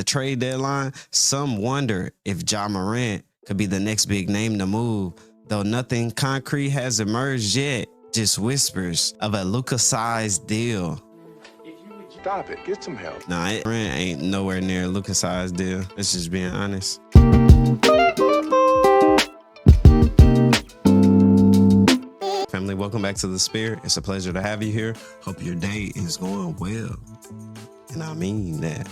the trade deadline, some wonder if Ja Morant could be the next big name to move, though nothing concrete has emerged yet, just whispers of a Luka-sized deal. Stop it. Get some help. Nah, Durant ain't nowhere near a Luka-sized deal. Let's just being honest. Family, welcome back to The Spirit. It's a pleasure to have you here. Hope your day is going well. And I mean that.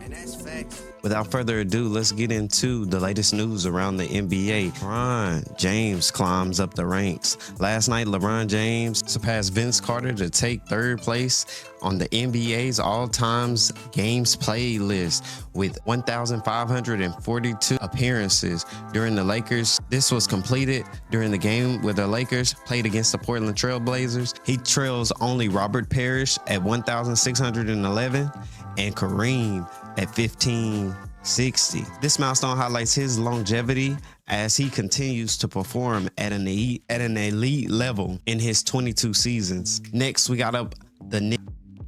And that's facts. Without further ado, let's get into the latest news around the NBA. LeBron James climbs up the ranks. Last night, LeBron James surpassed Vince Carter to take third place on the NBA's all-time games played list with 1,542 appearances during the Lakers. This was completed during the game where the Lakers played against the Portland Trail Blazers. He trails only Robert Parrish at 1,611 and Kareem at 1,560. This milestone highlights his longevity as he continues to perform at an elite level in his 22 seasons. Next, we got up the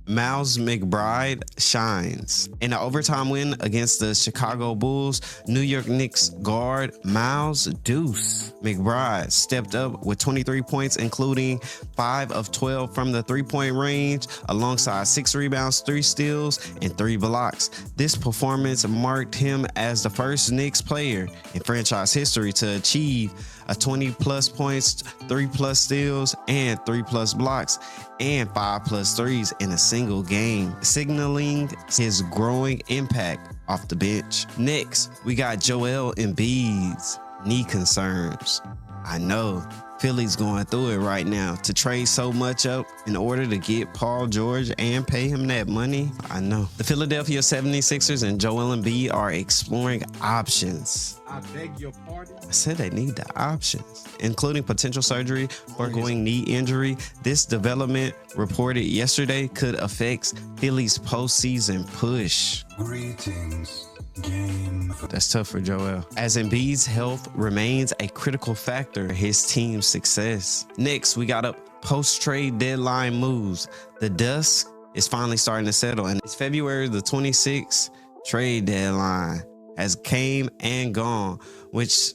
Miles McBride shines. In an overtime win against the Chicago Bulls, New York Knicks guard Miles Deuce McBride stepped up with 23 points, including 5 of 12 from the three-point range, alongside 6 rebounds, 3 steals, and 3 blocks. This performance marked him as the first Knicks player in franchise history to achieve a 20+ points, 3+ steals, and 3+ blocks, and 5+ threes in a single game, signaling his growing impact off the bench. Next, we got Joel Embiid's knee concerns. I know Philly's going through it right now. To trade so much up in order to get Paul George and pay him that money, I know. The Philadelphia 76ers and Joel Embiid are exploring options. I beg your pardon? I said they need the options, including potential surgery for ongoing knee injury. This development, reported yesterday, could affect Philly's postseason push. Greetings. Game. That's tough for Joel, as Embiid's health remains a critical factor in his team's success. Next, we got up post-trade deadline moves. The dust is finally starting to settle, and it's February the 26th trade deadline has came and gone, which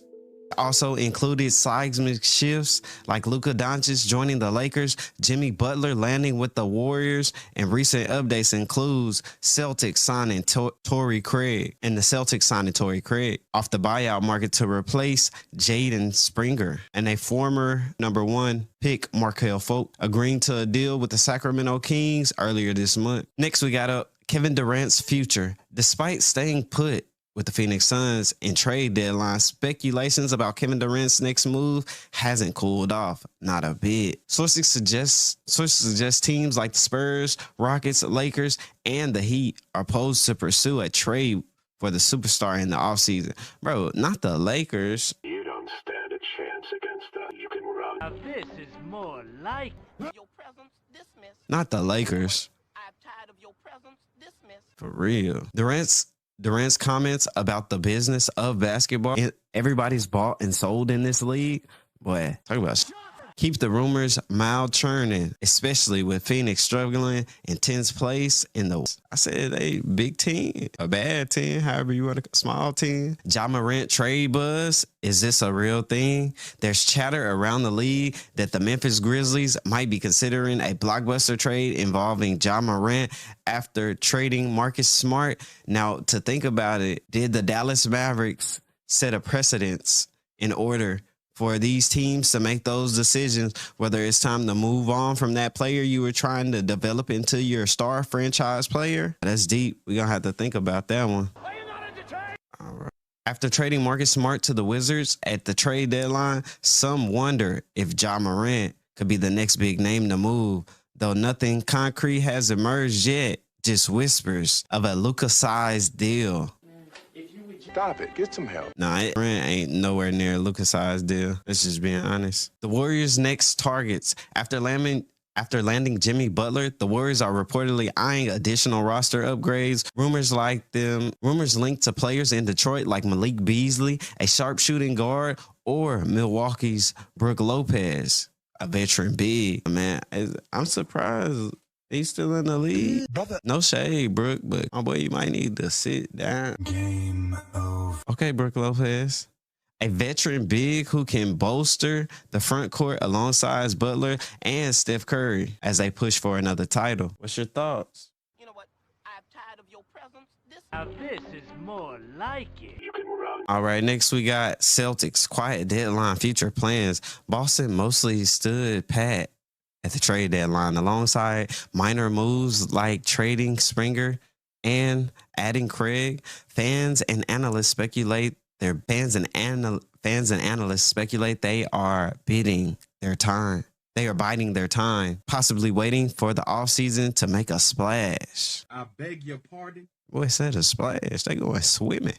also included seismic shifts like Luka Doncic joining the Lakers, Jimmy Butler landing with the Warriors, and recent updates includes Celtics signing Torrey Craig off the buyout market to replace Jaden Springer, and a former #1 pick, Markelle Fultz, agreeing to a deal with the Sacramento Kings earlier this month. Next, we got up Kevin Durant's future. Despite staying put with the Phoenix Suns in trade deadline, speculations about Kevin Durant's next move hasn't cooled off, not a bit. Sources suggest teams like the Spurs, Rockets, Lakers, and the Heat are poised to pursue a trade for the superstar in the offseason. Bro, not the Lakers. You don't stand a chance against us. You can run. Now this is more like Your presence dismissed. Not the Lakers. I'm tired of your presence dismissed. For real. Durant's comments about the business of basketball, everybody's bought and sold in this league. Boy, talk about keep the rumors mild churning, especially with Phoenix struggling in 10th place in the, I said, a big 10, a bad 10, however you want to, small 10. Ja Morant trade buzz. Is this a real thing? There's chatter around the league that the Memphis Grizzlies might be considering a blockbuster trade involving Ja Morant after trading Marcus Smart. Now, to think about it, did the Dallas Mavericks set a precedence in order for these teams to make those decisions, whether it's time to move on from that player you were trying to develop into your star franchise player? That's deep. We're going to have to think about that one. All right. After trading Marcus Smart to the Wizards at the trade deadline, some wonder if Ja Morant could be the next big name to move, though nothing concrete has emerged yet, just whispers of a Luka-sized deal. Stop it. Get some help. Nah, Durant ain't nowhere near a Luka-sized deal. Let's just being honest. The Warriors' next targets. After landing Jimmy Butler, the Warriors are reportedly eyeing additional roster upgrades. Rumors linked to players in Detroit like Malik Beasley, a sharpshooting guard, or Milwaukee's Brook Lopez, a veteran big. Man, I'm surprised He's still in the league. Brother. No shade, Brooke, but my boy, you might need to sit down. Game over. Okay, Brooke Lopez. A veteran big who can bolster the front court alongside Butler and Steph Curry as they push for another title. What's your thoughts? You know what? I'm tired of your presence. Now this is more like it. You can run. All right, next we got Celtics. Quiet deadline, future plans. Boston mostly stood pat at the trade deadline alongside minor moves like trading Springer and adding Craig. Fans and analysts speculate they are bidding their time. They are biding their time, possibly waiting for the offseason to make a splash. I beg your pardon? Boy said a splash. They going swimming.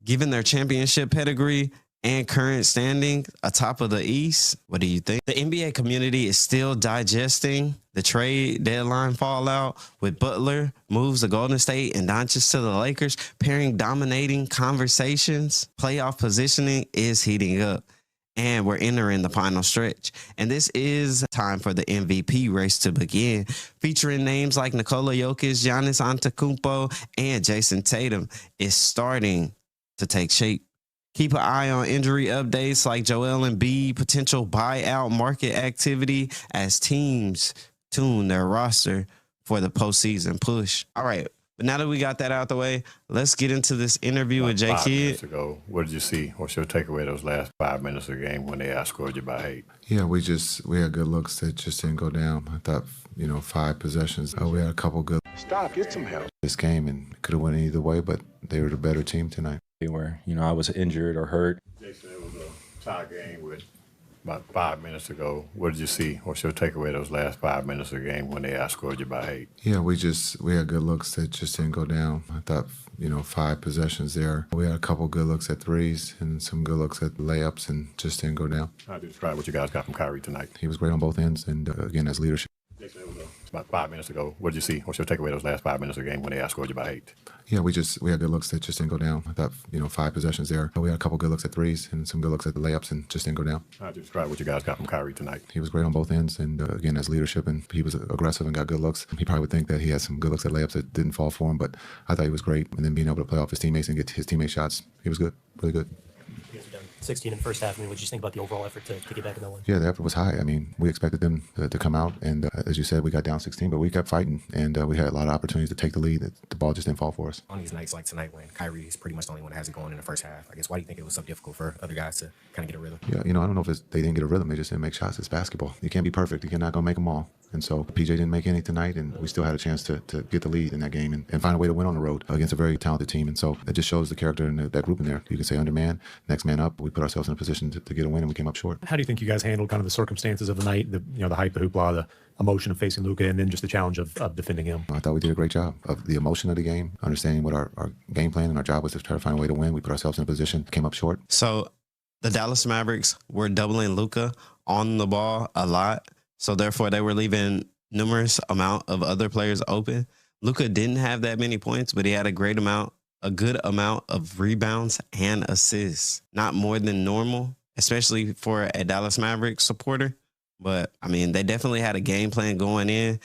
Given their championship pedigree and current standing atop of the East, what do you think? The NBA community is still digesting the trade deadline fallout with Butler moves to Golden State and Doncic to the Lakers, pairing dominating conversations. Playoff positioning is heating up, and we're entering the final stretch. And this is time for the MVP race to begin, featuring names like Nikola Jokic, Giannis Antetokounmpo, and Jason Tatum is starting to take shape. Keep an eye on injury updates like Joel Embiid, potential buyout market activity as teams tune their roster for the postseason push. All right, but now that we got that out the way, let's get into this interview with J. 5 Kidd. minutes ago, what did you see? What's your takeaway those last 5 minutes of the game when they outscored you by 8? Yeah, we had good looks that just didn't go down. I thought, 5 possessions. We had a couple good Stop, get some help. this game and could have went either way, but they were the better team tonight. Where, I was injured or hurt. Jason, it was a tie game with about 5 minutes ago. What did you see? What's your takeaway those last 5 minutes of the game when they outscored you by 8? Yeah, we had good looks that just didn't go down. I thought, 5 possessions there. We had a couple good looks at threes and some good looks at layups and just didn't go down. How do you describe what you guys got from Kyrie tonight? He was great on both ends, and again, that's leadership. Jason, it was about 5 minutes ago. What did you see? What's your takeaway those last 5 minutes of the game when they outscored you by 8? Yeah, we had good looks that just didn't go down. I thought, 5 possessions there. We had a couple good looks at threes and some good looks at the layups and just didn't go down. How do you describe what you guys got from Kyrie tonight? He was great on both ends, and again, that's leadership, and he was aggressive and got good looks. He probably would think that he had some good looks at layups that didn't fall for him, but I thought he was great. And then being able to play off his teammates and get his teammates shots, he was good, really good. 16 in the first half. What did you think about the overall effort to get back in that one? Yeah, the effort was high. We expected them to come out, and as you said, we got down 16, but we kept fighting, and we had a lot of opportunities to take the lead. The ball just didn't fall for us. On these nights like tonight when Kyrie is pretty much the only one that has it going in the first half, I guess, why do you think it was so difficult for other guys to kind of get a rhythm? Yeah, I don't know if they didn't get a rhythm. They just didn't make shots. It's basketball. You can't be perfect. You're not going to make them all. And so PJ didn't make any tonight, and we still had a chance to get the lead in that game and find a way to win on the road against a very talented team. And so it just shows the character in that group in there. You can say underman, next man up. We put ourselves in a position to get a win, and we came up short. How do you think you guys handled kind of the circumstances of the night, the hype, the hoopla, the emotion of facing Luka, and then just the challenge of defending him? I thought we did a great job of the emotion of the game, understanding what our game plan and our job was to try to find a way to win. We put ourselves in a position, came up short. So the Dallas Mavericks were doubling Luka on the ball a lot. So therefore they were leaving numerous amount of other players open. Luka didn't have that many points, but he had a good amount of rebounds and assists. Not more than normal, especially for a Dallas Mavericks supporter. But they definitely had a game plan going in.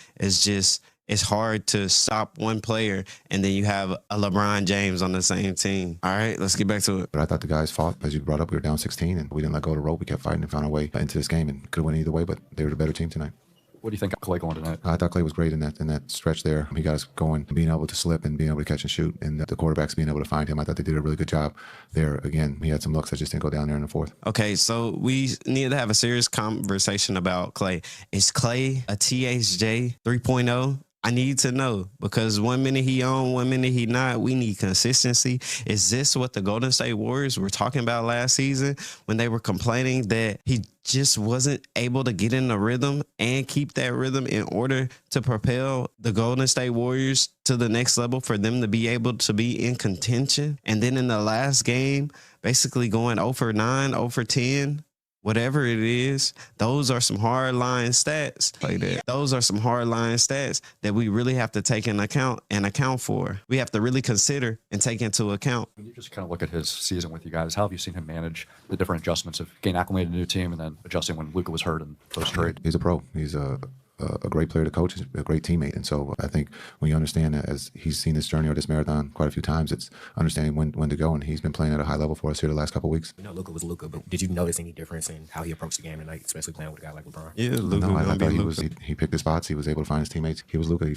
It's hard to stop one player, and then you have a LeBron James on the same team. All right, let's get back to it. But I thought the guys fought. As you brought up, we were down 16, and we didn't let go of the rope. We kept fighting and found our way into this game and could have won either way, but they were the better team tonight. What do you think of Klay going tonight? I thought Klay was great in that stretch there. He got us going, being able to slip and being able to catch and shoot, and the quarterbacks being able to find him. I thought they did a really good job there. Again, he had some looks that just didn't go down there in the fourth. Okay, so we need to have a serious conversation about Klay. Is Klay a THJ 3.0? I need to know, because 1 minute he on, 1 minute he not. We need consistency. Is this what the Golden State Warriors were talking about last season when they were complaining that he just wasn't able to get in the rhythm and keep that rhythm in order to propel the Golden State Warriors to the next level for them to be able to be in contention? And then in the last game, basically going 0 for 9, 0 for 10, whatever it is, those are some hard line stats. Like that. Those are some hard line stats that we really have to take into account for. We have to really consider and take into account. When you just kind of look at his season with you guys, how have you seen him manage the different adjustments of getting acclimated to a new team and then adjusting when Luka was hurt and post-trade? He's a pro. He's a a great player to coach, he's a great teammate. And so I think when you understand that, as he's seen this journey or this marathon quite a few times, it's understanding when to go. And he's been playing at a high level for us here the last couple of weeks. You know, Luka was Luka, but did you notice any difference in how he approached the game tonight, especially playing with a guy like LeBron? Yeah, Luka. No, I thought he picked his spots. He was able to find his teammates. He was Luka. He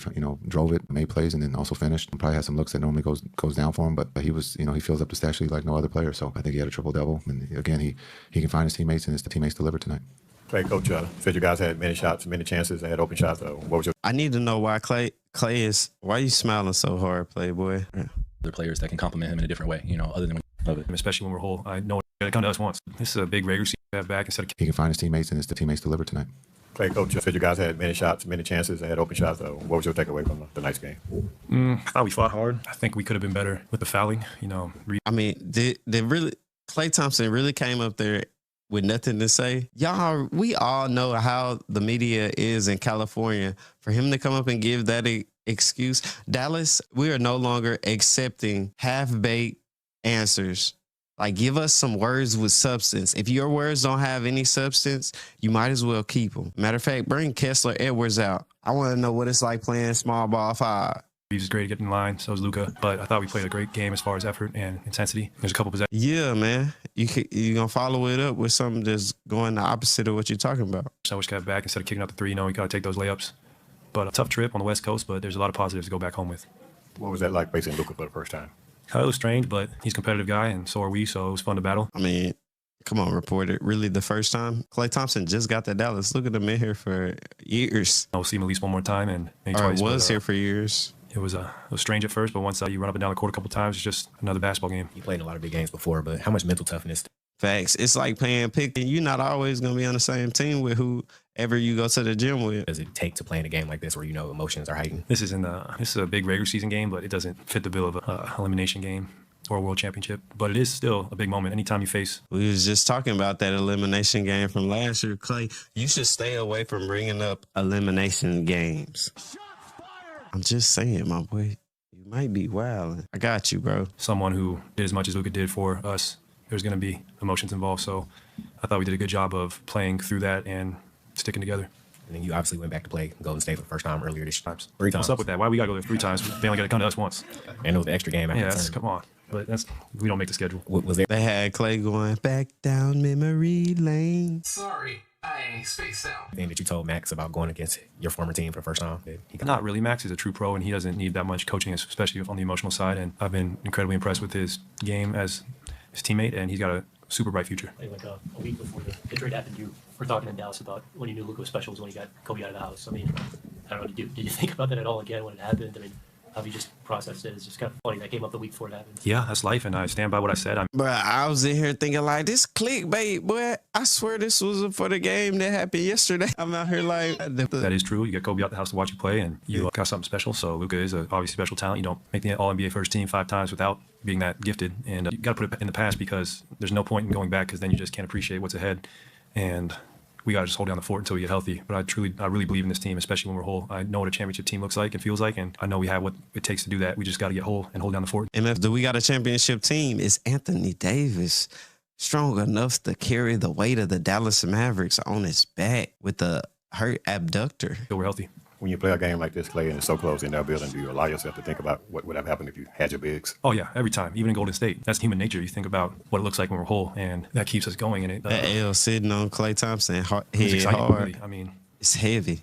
drove it, made plays, and then also finished. Probably had some looks that normally goes down for him, but he was he fills up the stat sheet like no other player. So I think he had a triple double. And again, he can find his teammates, and his teammates delivered tonight. Klay, Coach, said you guys had many shots, many chances, and had open shots. What was your? I need to know why Klay is. Why are you smiling so hard, Playboy? Yeah. Other players that can compliment him in a different way, other than love it. Especially when we're whole. I know it come to us once. This is a big regular season to have back instead of. He can find his teammates, and his teammates delivered tonight. Klay, Coach, said you guys had many shots, many chances, and had open shots. What was your takeaway from tonight's game? I thought we fought hard. I think we could have been better with the fouling. I mean, did really Klay Thompson really came up there with nothing to say? Y'all, we all know how the media is in California. For him to come up and give that excuse, Dallas, we are no longer accepting half-baked answers. Like, give us some words with substance. If your words don't have any substance, you might as well keep them. Matter of fact, bring Kessler Edwards out. I want to know what it's like playing small ball 5. He was great at getting in line, so was Luka. But I thought we played a great game as far as effort and intensity. There's a couple possessions. Yeah, man. You're going to follow it up with something that's going the opposite of what you're talking about. I wish I got back instead of kicking out the 3. We got to take those layups. But a tough trip on the West Coast, but there's a lot of positives to go back home with. What was that like facing Luka for the first time? It was strange, but he's a competitive guy, and so are we, so it was fun to battle. I mean, come on, reporter. Really, the first time? Klay Thompson just got to Dallas. Look at him in here for years. I'll see him at least one more time, and maybe or twice. Was here for years. It was strange at first, but once you run up and down the court a couple times, it's just another basketball game. You played in a lot of big games before, but how much mental toughness? Facts. It's like playing pick. You're not always going to be on the same team with whoever you go to the gym with. Does it take to play in a game like this where emotions are heightened? This is a big regular season game, but it doesn't fit the bill of an elimination game or a world championship. But it is still a big moment anytime you face. We was just talking about that elimination game from last year. Klay, you should stay away from bringing up elimination games. I'm just saying, my boy. You might be wilding. I got you, bro. Someone who did as much as Luka did for us, there's going to be emotions involved. So I thought we did a good job of playing through that and sticking together. And then you obviously went back to play Golden State for the first time earlier this year. 3 times. What's up with that? Why we got to go there 3 times? They only got to come to us once. And it was the extra game after the come on. But we don't make the schedule. Was there? They had Klay going back down memory lane. Sorry, I spaced out. Thing that you told Max about going against your former team for the first time? Not really. Max is a true pro, and he doesn't need that much coaching, especially on the emotional side. And I've been incredibly impressed with his game as his teammate, and he's got a super bright future. Like a week before the trade happened, you were talking in Dallas about when you knew Luka was special was when he got Kobe out of the house. I mean, I don't know, did you think about that at all again when it happened? I mean, how have you just processed it? It's just kind of funny that came up the week before it happened. Yeah, that's life, and I stand by what I said. But I was in here thinking like, this clickbait, boy. I swear this was for the game that happened yesterday. I'm out here like... That is true. You get Kobe out the house to watch you play, and you got something special. So Luka is a obviously special talent. You don't make the All-NBA first team 5 times without being that gifted. And you got to put it in the past because there's no point in going back because then you just can't appreciate what's ahead. And we got to just hold down the fort until we get healthy. But I really believe in this team, especially when we're whole. I know what a championship team looks like and feels like, and I know we have what it takes to do that. We just got to get whole and hold down the fort. MF, do we got a championship team? Is Anthony Davis strong enough to carry the weight of the Dallas Mavericks on his back with the hurt abductor? So we're healthy. When you play a game like this, Klay, and it's so close in their building, do you allow yourself to think about what would have happened if you had your bigs? Oh, yeah, every time, even in Golden State. That's human nature. You think about what it looks like when we're whole, and that keeps us going. And that L sitting on Klay Thompson, it's hard. Really. I mean, it's heavy.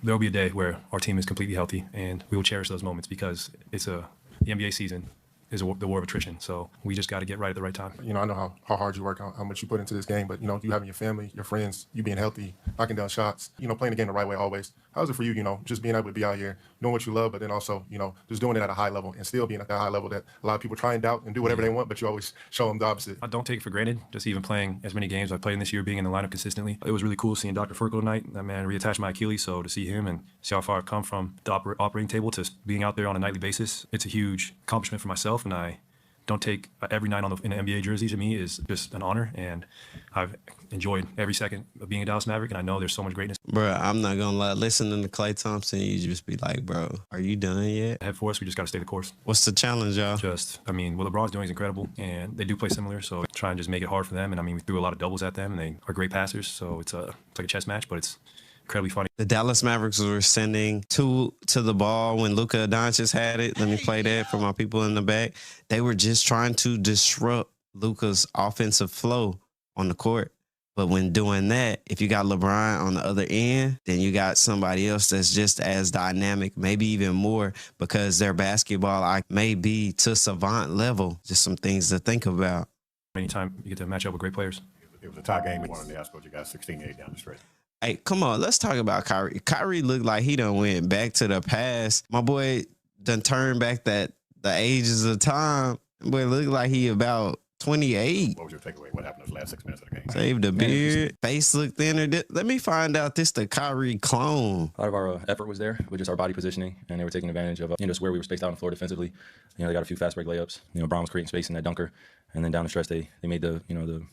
There'll be a day where our team is completely healthy, and we will cherish those moments because the NBA season is the war of attrition. So we just got to get right at the right time. I know how hard you work, how much you put into this game, but, you having your family, your friends, you being healthy, knocking down shots, playing the game the right way always. How's it for you, just being able to be out here, doing what you love, but then also, just doing it at a high level and still being at that high level that a lot of people try and doubt and do whatever they want, but you always show them the opposite. I don't take it for granted, just even playing as many games I've played in this year, being in the lineup consistently. It was really cool seeing Dr. Furkel tonight. That man reattached my Achilles, so to see him and see how far I've come from the operating table to being out there on a nightly basis, it's a huge accomplishment for myself, and I don't take every night in an NBA jersey. To me is just an honor, and I've enjoyed every second of being a Dallas Maverick, and I know there's so much greatness. Bro, I'm not gonna lie. Listening to Klay Thompson, you just be like, bro, are you done yet? Ahead for us, we just got to stay the course. What's the challenge, y'all? What LeBron's doing is incredible, and they do play similar, so try and just make it hard for them. And I mean, we threw a lot of doubles at them, and they are great passers, so it's like a chess match, but it's incredibly funny. The Dallas Mavericks were sending two to the ball when Luka Doncic had it. Let me play that for my people in the back. They were just trying to disrupt Luka's offensive flow on the court. But when doing that, if you got LeBron on the other end, then you got somebody else that's just as dynamic, maybe even more, because their basketball may be to savant level. Just some things to think about. Anytime you get to match up with great players. It was a tie game. We won on the Astros. You got 16-8 down the stretch. Hey, come on. Let's talk about Kyrie. Kyrie looked like he done went back to the past. My boy done turned back the ages of time. Boy, looked like he about 28. What was your takeaway? What happened in those last 6 minutes of the game? Saved the beard. Face looked thinner. Let me find out this the Kyrie clone. A lot of our effort was there with just our body positioning, and they were taking advantage of just where we were spaced out on the floor defensively. They got a few fast break layups. Brown was creating space in that dunker, and then down the stretch they made the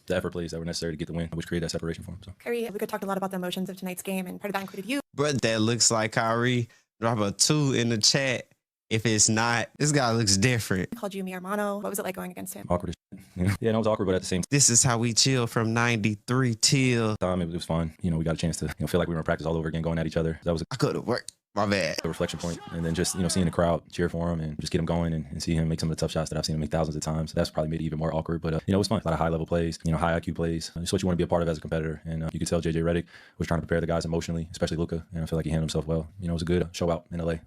effort plays that were necessary to get the win, which created that separation for them. So. Kyrie, Luka talked a lot about the emotions of tonight's game, and part of that included you. But that looks like Kyrie. Drop a 2 in the chat. If it's not, this guy looks different. He called you mi hermano. What was it like going against him? Awkward as shit. Yeah, it was awkward, but at the same time. This is how we chill from 93 till. It was fun. We got a chance to feel like we were in practice all over again, going at each other. That was I could have worked. My bad. A reflection point. And then just, seeing the crowd cheer for him and just get him going and see him make some of the tough shots that I've seen him make thousands of times. That's probably made it even more awkward. But, it was fun. A lot of high-level plays, high IQ plays. It's what you want to be a part of as a competitor. And you could tell J.J. Redick was trying to prepare the guys emotionally, especially Luka. And I feel like he handled himself well. It was a good show out in L.A.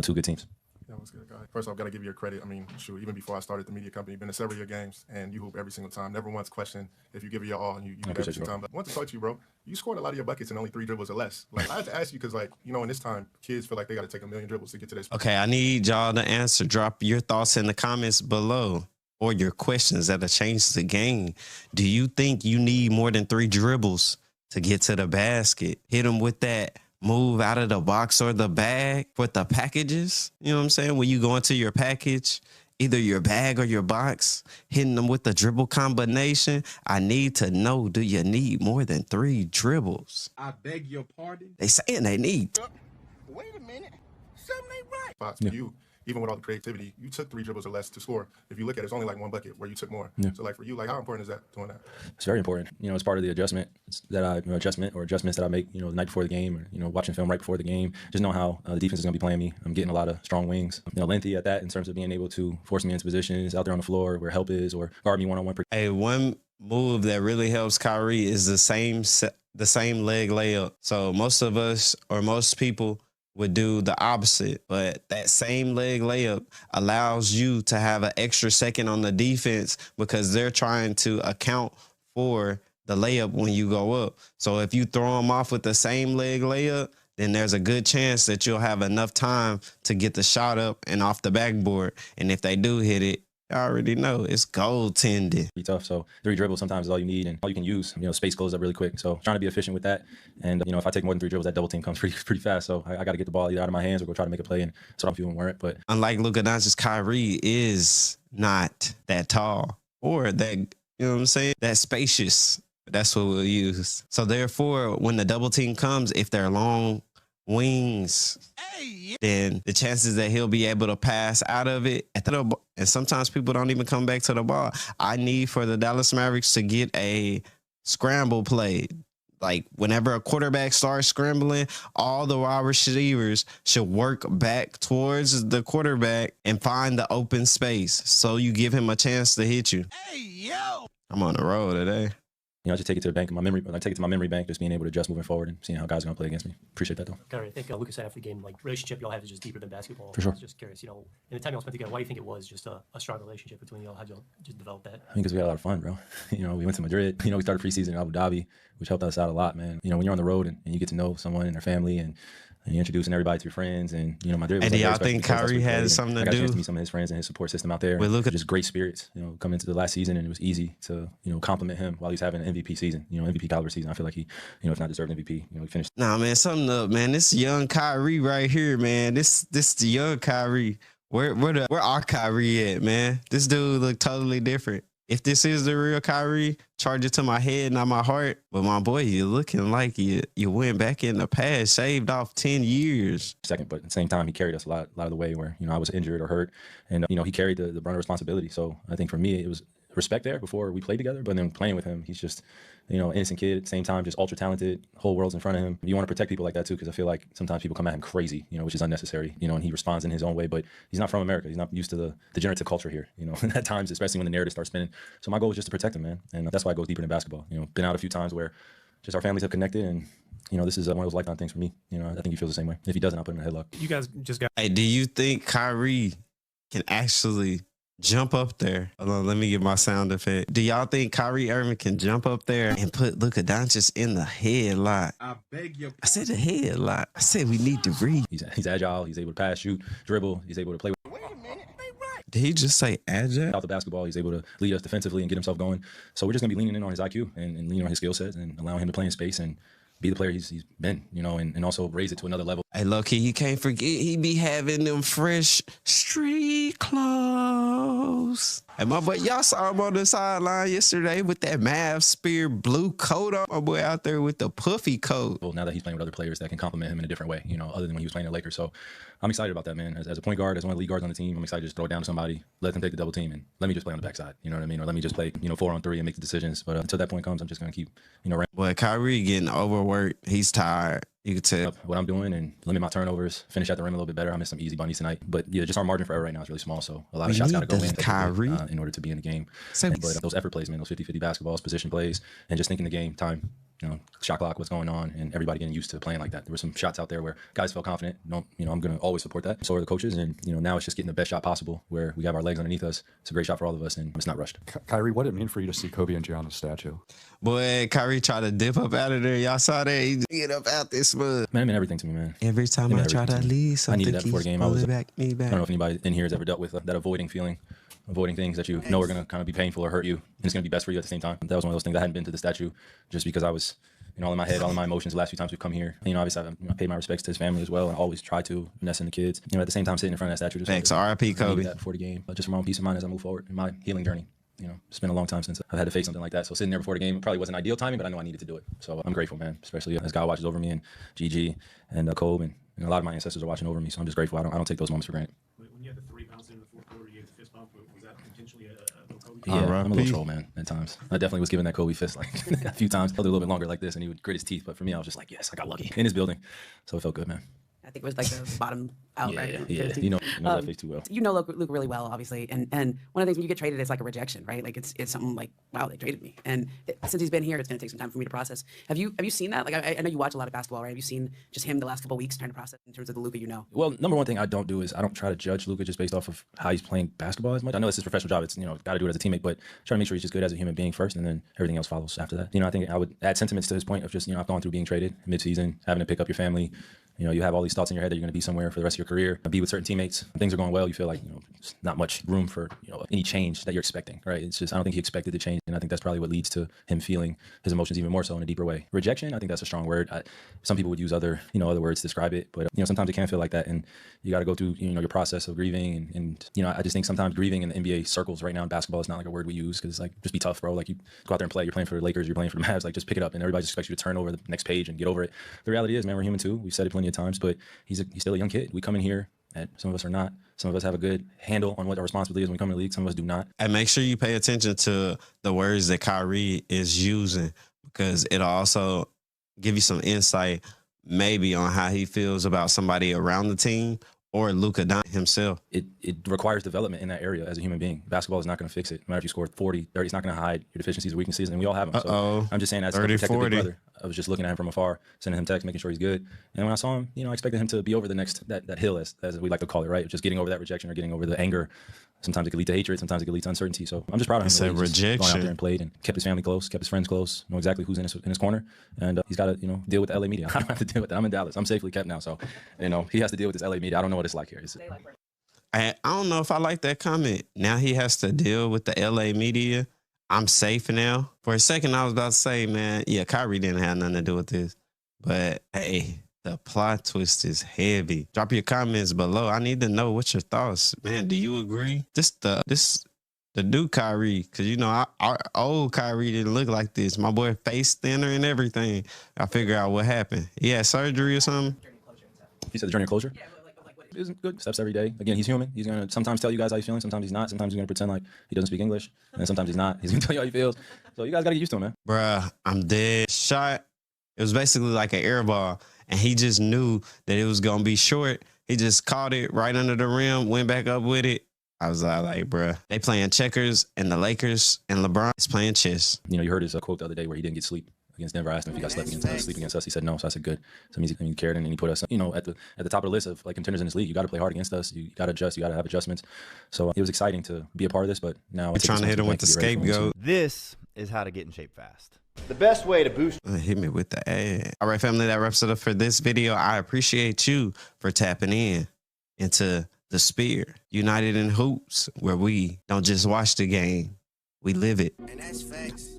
Two good teams. That was good, guy. First off, got to give you your credit. I mean, shoot, even before I started the media company, been to several of your games, and you hoop every single time. Never once question if you give it your all, and you hoop every single time. But I want to talk to you, bro. You scored a lot of your buckets in only 3 dribbles or less. I had to ask you because, in this time, kids feel like they got to take a million dribbles to get to this. Okay, I need y'all to answer. Drop your thoughts in the comments below or your questions that have changed the game. Do you think you need more than 3 dribbles to get to the basket? Hit them with that move out of the box or the bag with the packages. You know what I'm saying? When you go into your package, either your bag or your box, hitting them with the dribble combination. I need to know, do you need more than 3 dribbles? I beg your pardon? They saying they need. Wait a minute. Something ain't right. Spots for you, even with all the creativity, you took 3 dribbles or less to score. If you look at it, it's only 1 bucket where you took more. Yeah. So for you, how important is that doing that? It's very important. It's part of the adjustments that I make, the night before the game or, watching film right before the game. Just know how the defense is going to be playing me. I'm getting a lot of strong wings, lengthy at that in terms of being able to force me into positions out there on the floor where help is or guard me one-on-one. Hey, one move that really helps Kyrie is the same leg layup. So most of us or most people would do the opposite, but that same leg layup allows you to have an extra second on the defense because they're trying to account for the layup when you go up. So if you throw them off with the same leg layup, then there's a good chance that you'll have enough time to get the shot up and off the backboard. And if they do hit it, I already know it's goaltending. Be tough. So 3 dribbles sometimes is all you need and all you can use. Space goes up really quick. So trying to be efficient with that. And if I take more than 3 dribbles, that double team comes pretty fast. So I got to get the ball either out of my hands or go try to make a play. And that's what I'm feeling weren't. But unlike Luka Doncic, Kyrie is not that tall or that, you know what I'm saying, that spacious. That's what we'll use. So therefore, when the double team comes, if they're long wings, then the chances that he'll be able to pass out of it and sometimes people don't even come back to the ball. I need for the Dallas Mavericks to get a scramble play. Like whenever a quarterback starts scrambling, all the wide receivers should work back towards the quarterback and find the open space. So you give him a chance to hit you. Hey, yo! I'm on the road today. I just take it to the bank in my memory. I take it to my memory bank, just being able to adjust moving forward and seeing how guys are going to play against me. Appreciate that, though. Kyrie, I think Lucas said after the game, relationship y'all have is just deeper than basketball. For sure. I was just curious, in the time y'all spent together, why do you think it was just a strong relationship between y'all? How'd y'all just develop that? I think because we had a lot of fun, bro. We went to Madrid. We started preseason in Abu Dhabi, which helped us out a lot, man. When you're on the road and you get to know someone and their family and you're introducing everybody to your friends and Madrid. And do y'all think Kyrie had something to do? I got a chance to meet some of his friends and his support system out there. We look at just great spirits. Coming into the last season, and it was easy to compliment him while he's having an MVP season. MVP caliber season. I feel like he, if not deserved MVP, he finished. Nah, man, something up, man. This young Kyrie right here, man. This the young Kyrie. Where our Kyrie at, man? This dude look totally different. If this is the real Kyrie, charge it to my head, not my heart. But my boy, you're looking like you went back in the past, shaved off 10 years. Second, but at the same time, he carried us a lot of the way where, I was injured or hurt. And, he carried the brunt of responsibility. So I think for me, it was respect there before we played together. But then playing with him, he's just, innocent kid at the same time, just ultra talented, whole world's in front of him. You want to protect people like that too, because I feel like sometimes people come at him crazy, which is unnecessary, and he responds in his own way, but he's not from America. He's not used to the degenerative culture here, at times, especially when the narrative starts spinning. So my goal was just to protect him, man. And that's why I go deeper than basketball. Been out a few times where just our families have connected, and this is one of those lifetime things for me. I think he feels the same way. If he doesn't, I'll put him in a headlock. You guys just got. Hey, do you think Kyrie can actually jump up there? Hold on, let me get my sound effect. Do y'all think Kyrie Irving can jump up there and put Luka Doncic in the headlock? I beg your. I said the headlock. I said we need to read. He's agile. He's able to pass, shoot, dribble. He's able to play. Wait a minute, they right. Did he just say agile? Out the basketball, he's able to lead us defensively and get himself going. So we're just gonna be leaning in on his IQ and leaning on his skill sets and allowing him to play in space and be the player he's been, and also raise it to another level. Hey, low-key, you can't forget he be having them fresh street clothes. And my boy, y'all saw him on the sideline yesterday with that Mavs Spear blue coat on. My boy out there with the puffy coat. Well, now that he's playing with other players that can complement him in a different way, other than when he was playing at Lakers. So I'm excited about that, man. As a point guard, as one of the lead guards on the team, I'm excited to just throw it down to somebody, let them take the double team, and let me just play on the backside. You know what I mean? Or let me just play, 4-on-3 and make the decisions. But until that point comes, I'm just going to keep, Boy, Kyrie getting overworked. He's tired. You can tell. What I'm doing and limit my turnovers, finish at the rim a little bit better. I missed some easy bunnies tonight. But yeah, just our margin for error right now is really small. So a lot of shots got to go in Kyrie in order to be in the game. But those effort plays, man, those 50-50 basketballs, position plays, and just thinking the game, time, shot clock, what's going on, and everybody getting used to playing like that. There were some shots out there where guys felt confident. I'm going to always support that. So are the coaches. And, now it's just getting the best shot possible where we have our legs underneath us. It's a great shot for all of us, and it's not rushed. Kyrie, what did it mean for you to see Kobe and Ja on the statue? Boy, Kyrie tried to dip up out of there. Y'all saw that? He get up out this mud. Man, it meant everything to me, man. Every time I try to leave, I needed that before the game. I don't know if anybody in here has ever dealt with that avoiding feeling. Avoiding things that you know are going to kind of be painful or hurt you, and it's going to be best for you at the same time. That was one of those things. I hadn't been to the statue just because I was, all in my head, all in my emotions the last few times we've come here. Obviously, I paid my respects to his family as well, and I always try to, Ness and the kids. At the same time, sitting in front of that statue. Thanks, R.I.P. Kobe. That before the game, just for my own peace of mind as I move forward in my healing journey. It's been a long time since I've had to face something like that. So sitting there before the game probably wasn't ideal timing, but I know I needed to do it. So I'm grateful, man, especially as God watches over me and Gigi and Kobe and a lot of my ancestors are watching over me. So I'm just grateful. I don't take those moments for granted. When you had the 3 bouncing in the fourth quarter, you had the fist bump. Was that intentionally a Kobe? Yeah, I'm a little troll, man, at times. I definitely was giving that Kobe fist like a few times. Held it a little bit longer like this, and he would grit his teeth. But for me, I was just like, yes, I got lucky in his building. So it felt good, man. I think it was like the bottom out, right? Yeah, you know that face too well. You know Luke really well, obviously, and one of the things when you get traded, it's like a rejection, right? Like it's something like, wow, they traded me, and since he's been here, it's going to take some time for me to process. Have you seen that? Like I know you watch a lot of basketball, right? Have you seen just him the last couple of weeks trying to process in terms of the Luka you know? Well, number one thing I don't do is I don't try to judge Luka just based off of how he's playing basketball as much. I know it's his professional job; it's got to do it as a teammate, but try to make sure he's just good as a human being first, and then everything else follows after that. I think I would add sentiments to his point of just I've gone through being traded midseason, having to pick up your family. You have all these thoughts in your head that you're going to be somewhere for the rest of your career, be with certain teammates. Things are going well. You feel like, there's not much room for, any change that you're expecting, right? It's just, I don't think he expected to change. And I think that's probably what leads to him feeling his emotions even more so in a deeper way. Rejection, I think that's a strong word. Some people would use other words to describe it, but, sometimes it can feel like that. And you got to go through, your process of grieving. And I just think sometimes grieving in the NBA circles right now in basketball is not like a word we use because it's like, just be tough, bro. Like you go out there and play. You're playing for the Lakers. You're playing for the Mavs. Like just pick it up. And everybody just expects you to turn over the next page and get over it. The reality is, man, we're human too. We've said it plenty of times, but he's still a young kid. We come in here, and some of us are not. Some of us have a good handle on what our responsibility is when we come in the league. Some of us do not. And make sure you pay attention to the words that Kyrie is using because it'll also give you some insight maybe on how he feels about somebody around the team or Luka Doncic himself. It requires development in that area as a human being. Basketball is not going to fix it. No matter if you score 40, 30, it's not going to hide your deficiencies or weaknesses, and we all have them. So I'm just saying as 30, a protected big brother, I was just looking at him from afar, sending him texts, making sure he's good. And when I saw him, I expected him to be over the next, that hill, as we like to call it, right? Just getting over that rejection or getting over the anger. Sometimes it could lead to hatred. Sometimes it could lead to uncertainty. So I'm just proud of him. It's a rejection. Gone out there and played and kept his family close, kept his friends close, know exactly who's in his corner. And he's got to, deal with the LA media. I don't have to deal with that. I'm in Dallas. I'm safely kept now. So, he has to deal with this LA media. I don't know what it's like here. I don't know if I like that comment. Now he has to deal with the LA media. I'm safe now. For a second, I was about to say, man, yeah, Kyrie didn't have nothing to do with this. But, hey, the plot twist is heavy. Drop your comments below. I need to know what's your thoughts. Man, do you agree? The new Kyrie, because, our old Kyrie didn't look like this. My boy face thinner and everything. I figure out what happened. He had surgery or something? You said the journey of closure? Yeah, but like what It's good steps every day. Again, he's human. He's going to sometimes tell you guys how he's feeling. Sometimes he's not. Sometimes he's going to pretend like he doesn't speak English. And then sometimes he's not. He's going to tell you how he feels. So you guys got to get used to him, man. Bruh, I'm dead. Shot. It was basically like an air ball. And he just knew that it was going to be short. He just caught it right under the rim, went back up with it. I was like, bruh, they playing checkers, and the Lakers and LeBron is playing chess. You know, you heard his quote the other day where he didn't get sleep against Denver. I asked him if he got sleep against us. He said no. So I said good. So it means he cared, and he put us, you know, at the top of the list of like contenders in this league. You got to play hard against us. You got to adjust. You got to have adjustments. So it was exciting to be a part of this. But now we're trying to hit him with the scapegoat. This is how to get in shape fast. The best way to boost. Hit me with the ad. All right, family, that wraps it up for this video. I appreciate you for tapping in into the Spear, United in Hoops, where we don't just watch the game, we live it. And that's facts.